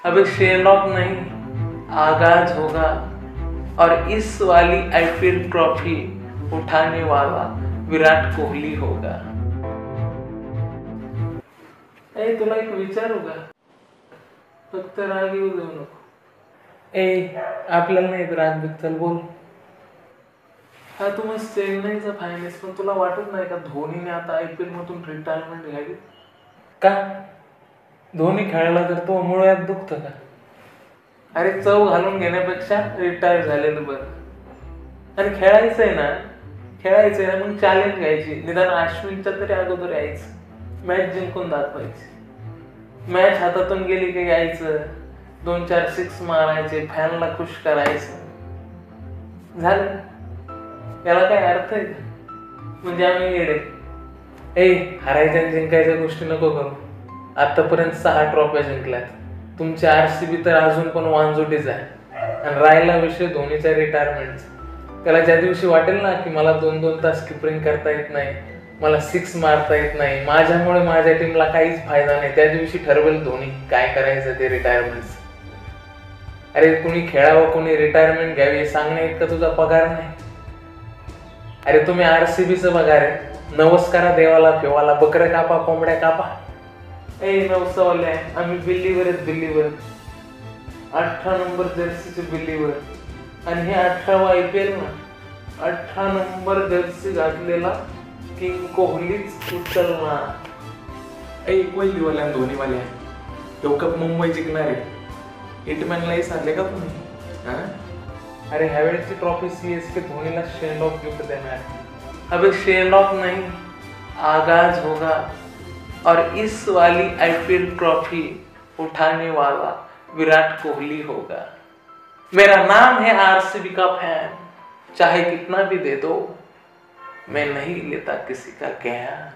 अब शेर ऑफ नहीं, आगाज होगा और इस वाली आईपीएल ट्रॉफी उठाने वाला विराट कोहली होगा। तुला एक विचारू का? फक्त राग येऊ देऊ नको। आपल्याला नाही राग बिग, चल बोल। हा तू मग चेन्नईचा फायनेस, पण तुला वाटत नाही का धोनीने आता आयपीएल मधून रिटायरमेंट घ्यावी? का? धोनी खेळला तर तो मुळ्यात दुखतं का? अरे चव घालून घेण्यापेक्षा रिटायर झालेलं बरं। आणि खेळायचंय ना मग चॅलेंज घ्यायची, निदान अश्विनच्या तरी अगोदर यायचं, मॅच जिंकून दाखवायची। मॅच हातातून गेली की यायचं, 2-4 सिक्स मारायचे, फॅनला खुश करायचं, झालं। याला काय अर्थ आहे का? म्हणजे आम्ही येडे? हरायच्या आणि जिंकायच्या गोष्टी नको करू। आतापर्यंत 6 ट्रॉफ्या जिंकल्यात, तुमची आरसीबी तर अजून पण वांजोटीच आहे। आणि राहिला विषय धोनीच्या रिटायरमेंटचा, त्याला ज्या दिवशी वाटेल ना की मला 2-2 तास किपरिंग करता येत नाही, मला 6 मारता येत नाही, माझ्यामुळे माझ्या टीमला काहीच फायदा नाही, त्या दिवशी ठरवेल धोनी काय करायचं ते रिटायरमेंटचं। अरे कुणी खेळावं, कुणी रिटायरमेंट घ्यावी सांगणे इतका तुझा पगार नाही। अरे तुम्ही आरसीबीचं पगार आहे, नमस्कारा देवाला फेवाला, बकऱ्या कापा, कोंबड्या कापा। नवसावाले आम्ही बिल्लीवर 18 नंबर जर्सीचे बिल्लीवर, आणि हे 18वा आयपीएल ना, 18 नंबर जर्सी घातलेला किंग कोहलीच उचलणार। कोहलीवाल्या आणि धोनीवाल्या तो कप मुंबई जिंकणार आहे, हिटमॅनलाही साधले का तुम्ही? अरे ह्यावेळेची ट्रॉफी सीएसके धोनीला शेंड ऑफ गिफ्ट देणार। अब शेंड ऑफ नहीं, आगाज होगा और इस वाली आईपीएल ट्रॉफी उठाने वाला विराट कोहली होगा। मेरा नाम है आरसीबी का फैन, चाहे कितना भी दे दो, मैं नहीं लेता किसी का कहना।